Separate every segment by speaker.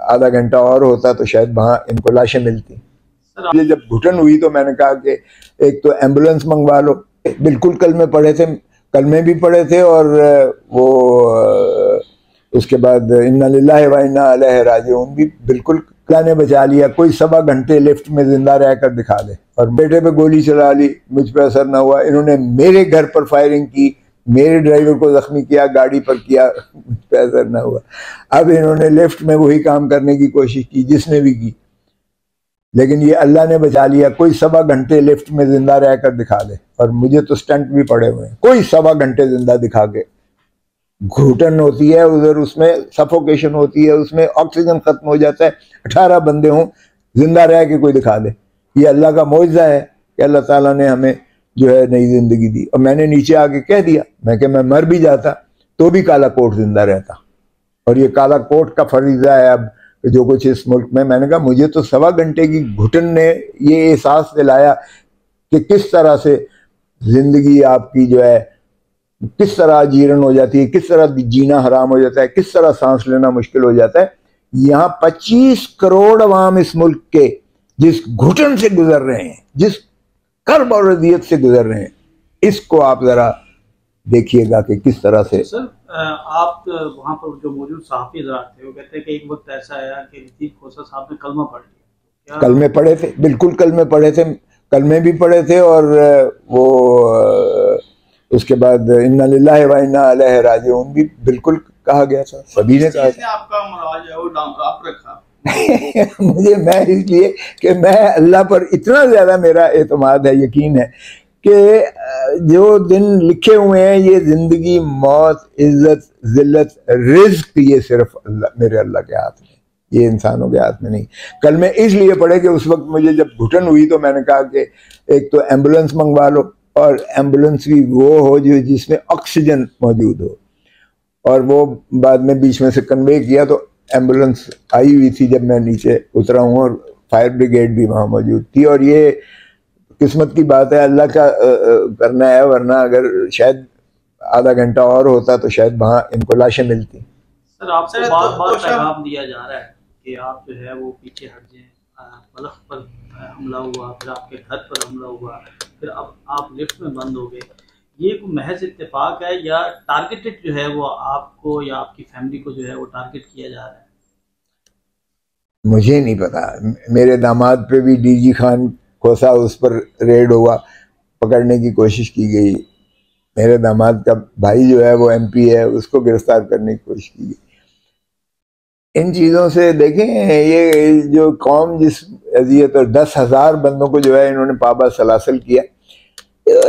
Speaker 1: आधा घंटा और होता तो शायद वहाँ इनको लाशें मिलती। मुझे जब घुटन हुई तो मैंने कहा कि एक तो एम्बुलेंस मंगवा लो। बिल्कुल कलमे पढ़े थे, कलमे भी पढ़े थे, और वो उसके बाद इन्ना लिल्लाहि व इन्ना इलैहि राजिऊन भी बिल्कुल। अल्लाह ने बचा लिया, कोई 1.25 घंटे लिफ्ट में जिंदा रहकर दिखा दे। और बेटे पे गोली चला ली, मुझ पर असर ना हुआ। इन्होंने मेरे घर पर फायरिंग की, मेरे ड्राइवर को जख्मी किया, गाड़ी पर किया, मुझ पर असर ना हुआ। अब इन्होंने लिफ्ट में वही काम करने की कोशिश की जिसने भी की, लेकिन ये अल्लाह ने बचा लिया। कोई 1.25 घंटे लिफ्ट में जिंदा रहकर दिखा दे, और मुझे तो स्टंट भी पड़े हुए हैं। कोई 1.25 घंटे जिंदा दिखा के, घुटन होती है उधर, उसमें सफोकेशन होती है, उसमें ऑक्सीजन खत्म हो जाता है। 18 बंदे हों, जिंदा रह के कोई दिखा दे। ये अल्लाह का मौजज़ा है कि अल्लाह ताला ने हमें जो है नई जिंदगी दी। और मैंने नीचे आके कह दिया, मैं मर भी जाता तो भी काला कोट जिंदा रहता। और ये काला कोट का फरीजा है अब जो कुछ इस मुल्क में। मैंने कहा मुझे तो 1.25 घंटे की घुटन ने ये एहसास दिलाया कि किस तरह से जिंदगी आपकी जो है, किस तरह जीर्ण हो जाती है, किस तरह जीना हराम हो जाता है, किस तरह सांस लेना मुश्किल हो जाता है। यहाँ 25 करोड़ अवाम इस मुल्क के जिस घुटन से गुजर रहे हैं, जिस कर्ब और अजियत से गुजर रहे हैं, इसको आप जरा देखिएगा कि किस तरह से।
Speaker 2: सर आप वहाँ पर जो मौजूद सहाफ़ी हज़रात थे वो कहते हैं कि एक वक्त ऐसा आया कि लतीफ़ खोसा साहब ने कलमा पढ़ लिया।
Speaker 1: कलमे पढ़े थे, बिल्कुल कलमे पढ़े थे, कलमे भी पढ़े थे, और वो उसके बाद इन्ना लिल्लाहि व इन्ना इलैहि राजिऊन भी बिल्कुल कहा गया था। सभी ने कहा।
Speaker 2: आपका मराज है वो आप रखा
Speaker 1: मुझे, मैं इसलिए कि मैं अल्लाह पर इतना ज्यादा मेरा एतमाद है, यकीन है कि जो दिन लिखे हुए हैं, ये जिंदगी, मौत, इज्जत, जिल्लत, रिज्क, ये सिर्फ अल्लाह, मेरे अल्लाह के हाथ में, ये इंसानों के हाथ में नहीं। कल मैं इसलिए पढ़े कि उस वक्त मुझे जब घुटन हुई तो मैंने कहा कि एक तो एम्बुलेंस मंगवा लो, और एम्बुलेंस भी वो हो जो जिसमें ऑक्सीजन मौजूद हो। और वो बाद में बीच में से कन्वे किया तो एम्बुलेंस आई हुई थी जब मैं नीचे उतरा हूँ, और फायर ब्रिगेड भी वहाँ मौजूद थी। और ये किस्मत की बात है, अल्लाह का करना है, वरना अगर शायद आधा घंटा और होता तो शायद वहाँ इनको लाशें मिलती।
Speaker 2: सर आपसे बात पैगाम दिया जा रहा है कि आप जो है वो पीछे हट जाएं। बल्ख पर हमला हुआ, फिर आपके घर पर हमला हुआ, फिर अब आप लिफ्ट में बंद हो गए। ये महज इत्तेफाक है या टारगेटेड जो है वो आपको या आपकी फैमिली को जो है वो टारगेट किया जा रहा है?
Speaker 1: मुझे नहीं पता। मेरे दामाद पे भी डीजी खान खोसा, उस पर रेड हुआ, पकड़ने की कोशिश की गई। मेरे दामाद का भाई जो है वो एमपी है, उसको गिरफ्तार करने की कोशिश की गई। इन चीज़ों से देखें, ये जो कौम जिस अजियत, और 10,000 बंदों को जो है इन्होंने पाबा सलासल किया।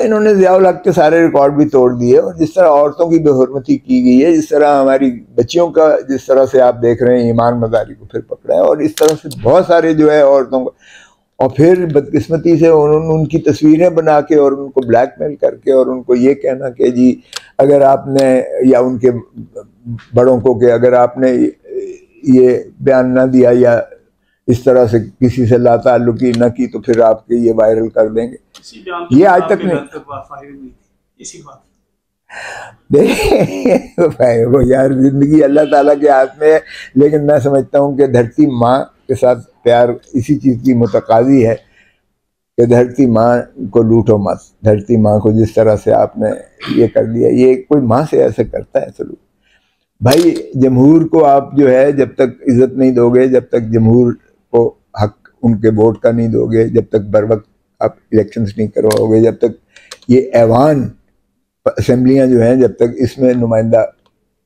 Speaker 1: इन्होंने ज़ियाउल हक के सारे रिकॉर्ड भी तोड़ दिए, और जिस तरह औरतों की बेहुरमती की गई है, जिस तरह हमारी बच्चियों का, जिस तरह से आप देख रहे हैं ईमान मदारी को फिर पकड़ा है, और इस तरह से बहुत सारे जो है औरतों को, और फिर बदकिस्मती से उन्होंने उनकी तस्वीरें बना के और उनको ब्लैकमेल करके और उनको ये कहना कि जी अगर आपने, या उनके बड़ों को, कि अगर आपने ये बयान ना दिया या इस तरह से किसी से लाताल्लुकी न की तो फिर आपके ये वायरल कर देंगे। ये आज तक नहीं।
Speaker 2: इसी बात
Speaker 1: देखिए वो यार, जिंदगी अल्लाह ताला के हाथ में है, लेकिन मैं समझता हूँ कि धरती माँ के साथ प्यार इसी चीज़ की मुतकाजी है कि धरती माँ को लूटो मत। धरती माँ को जिस तरह से आपने ये कर दिया, ये कोई माँ से ऐसे करता है सलूक? भाई जमहूर को आप जो है जब तक इज्जत नहीं दोगे, जब तक जमहूर को हक उनके वोट का नहीं दोगे, जब तक बर वक्त आप इलेक्शंस नहीं करवाओगे, जब तक ये ऐवान असेंबलियाँ जो हैं, जब तक इसमें नुमाइंदा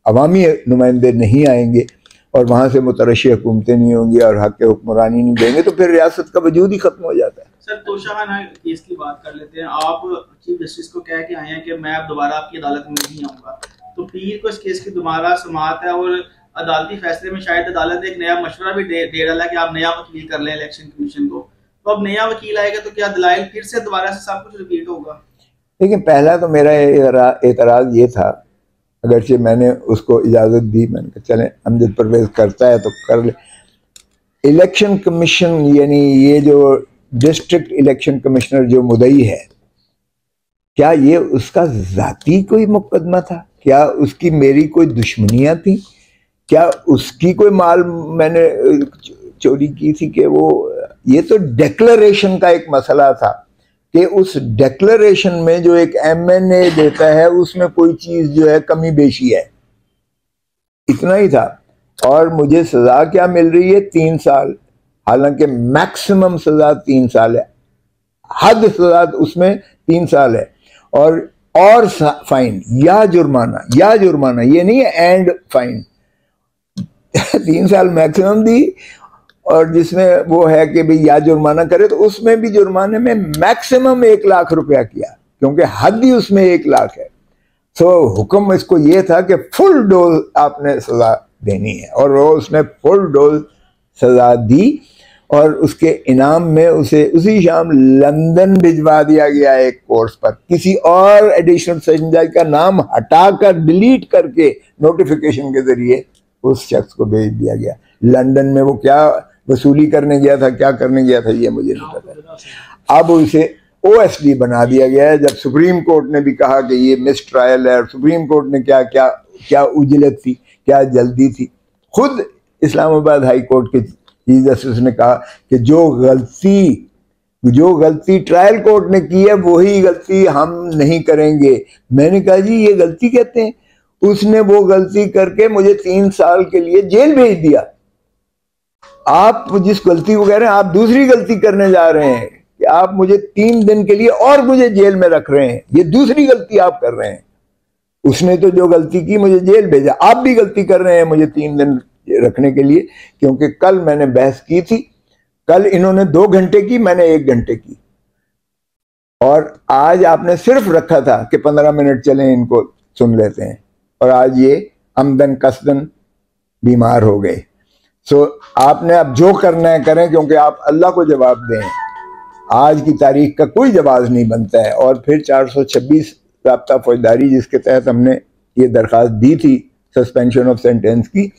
Speaker 1: अवामी नुमाइंदे नहीं आएंगे और वहाँ से मुतरशी हुकूमतें नहीं होंगी और हक के हुक्मरानी नहीं देंगे, तो फिर रियासत का वजूद ही खत्म हो जाता है।
Speaker 2: सर तोशा खान केस की बात कर लेते हैं। आप चीफ जस्टिस को कह के आए हैं कि मैं अब दोबारा आपकी अदालत में नहीं आऊँगा, तो पीर को इस केस की दोबारा समाअत है और अदालती फैसले में शायद अदालत ने एक नया मशवरा भी दे डाला कि आप नया वकील कर लें इलेक्शन कमीशन को। तो अब नया वकील आएगा तो क्या दलाइल फिर से दोबारा से सब कुछ रिपीट होगा?
Speaker 1: लेकिन पहला तो मेरा एतराज़ ये था, अगरचे मैंने उसको इजाज़त दी, मैंने कहा चलें अमजद परवेज़ करता है तो कर ले। इलेक्शन कमीशन यानी ये जो डिस्ट्रिक्ट इलेक्शन कमिश्नर जो मुदई है, क्या ये उसका ज़ाती कोई मुकदमा था? क्या उसकी मेरी कोई दुश्मनियाँ थी? क्या उसकी कोई माल मैंने चोरी की थी कि वो, ये तो डिक्लेरेशन का एक मसला था कि उस डिक्लेरेशन में जो एक MNA देता है उसमें कोई चीज जो है कमी बेशी है, इतना ही था। और मुझे सजा क्या मिल रही है? 3 साल, हालांकि मैक्सिमम सजा 3 साल है, हद सजा उसमें 3 साल है, और फाइन या जुर्माना, या जुर्माना, ये नहीं है एंड फाइन। 3 साल मैक्सिमम दी, और जिसमें वो है कि भाई या जुर्माना करे, तो उसमें भी जुर्माने में मैक्सिमम 1 लाख रुपया किया, क्योंकि हद ही उसमें 1 लाख है। तो हुक्म इसको ये था कि फुल डोज आपने सजा देनी है, और वो उसने फुल डोज सजा दी, और उसके इनाम में उसे उसी शाम लंदन भिजवा दिया गया एक कोर्स पर, किसी और एडिशनल सेशन जज का नाम हटाकर डिलीट करके नोटिफिकेशन के जरिए उस शख्स को भेज दिया गया। लंदन में वो क्या वसूली करने गया था, क्या करने गया था, ये मुझे नहीं पता। अब उसे OSD बना दिया गया है, जब सुप्रीम कोर्ट ने भी कहा कि ये मिस ट्रायल है, और सुप्रीम कोर्ट ने क्या क्या क्या उजलत थी, क्या जल्दी थी। खुद इस्लामाबाद हाई कोर्ट के चीफ जस्टिस ने कहा कि जो गलती ट्रायल कोर्ट ने की है वही गलती हम नहीं करेंगे। मैंने कहा जी ये गलती कहते हैं? उसने वो गलती करके मुझे 3 साल के लिए जेल भेज दिया। आप जिस गलती को कह रहे हैं, आप दूसरी गलती करने जा रहे हैं कि आप मुझे 3 दिन के लिए और मुझे जेल में रख रहे हैं, ये दूसरी गलती आप कर रहे हैं। उसने तो जो गलती की मुझे जेल भेजा, आप भी गलती कर रहे हैं मुझे 3 दिन रखने के लिए, क्योंकि कल मैंने बहस की थी, कल इन्होंने 2 घंटे की, मैंने 1 घंटे की, और आज आपने सिर्फ रखा था कि 15 मिनट चलें इनको सुन लेते हैं, और आज ये आमदन कसदन बीमार हो गए। सो आपने अब जो करना है करें, क्योंकि आप अल्लाह को जवाब दें। आज की तारीख का कोई जवाब नहीं बनता है। और फिर 426 ज़ाब्ता फौजदारी, जिसके तहत हमने ये दरख्वास्त दी थी सस्पेंशन ऑफ सेंटेंस की,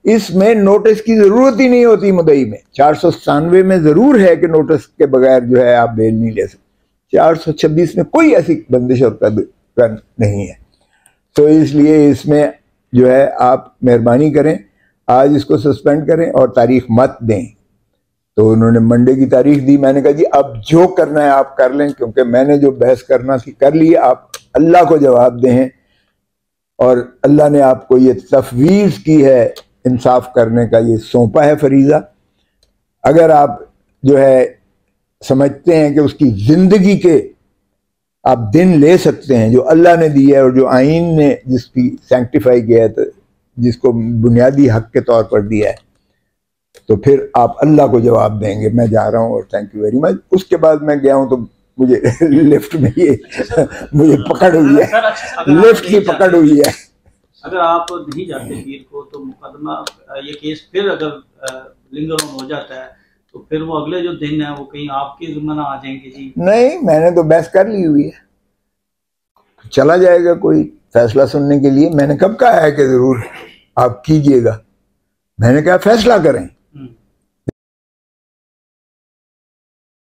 Speaker 1: इसमें नोटिस की जरूरत ही नहीं होती मुद्दई में। 497 में जरूर है कि नोटिस के बगैर जो है आप बेल नहीं ले सकते, 426 में कोई ऐसी बंदिश और कदर नहीं है। तो इसलिए इसमें जो है आप मेहरबानी करें, आज इसको सस्पेंड करें और तारीख मत दें। तो उन्होंने मंडे की तारीख दी। मैंने कहा जी अब जो करना है आप कर लें, क्योंकि मैंने जो बहस करना थी कर ली, आप अल्लाह को जवाब दें, और अल्लाह ने आपको ये तफवीज़ की है इंसाफ करने का, ये सौंपा है फरीज़ा। अगर आप जो है समझते हैं कि उसकी ज़िंदगी के आप दिन ले सकते हैं जो अल्लाह ने दी है, और जो आइन ने जिसकी सैंक्टिफाई किया है, तो जिसको बुनियादी हक के तौर पर दिया है, तो फिर आप अल्लाह को जवाब देंगे। मैं जा रहा हूँ और थैंक यू वेरी मच। उसके बाद मैं गया हूँ तो मुझे लिफ्ट में ये मुझे पकड़ हुई है, लिफ्ट की पकड़ हुई है।
Speaker 2: अगर आप नहीं जाते पीर को, तो मुकदमा ये केस फिर अगर लिंगर ऑन हो जाता है, तो फिर वो अगले जो दिन है वो कहीं आपकी जिम्मा आ जाएंगे जी? नहीं,
Speaker 1: मैंने तो बहस कर ली हुई है, चला जाएगा कोई फैसला सुनने के लिए। मैंने कब कहा है कि जरूर आप कीजिएगा? मैंने कहा फैसला करें।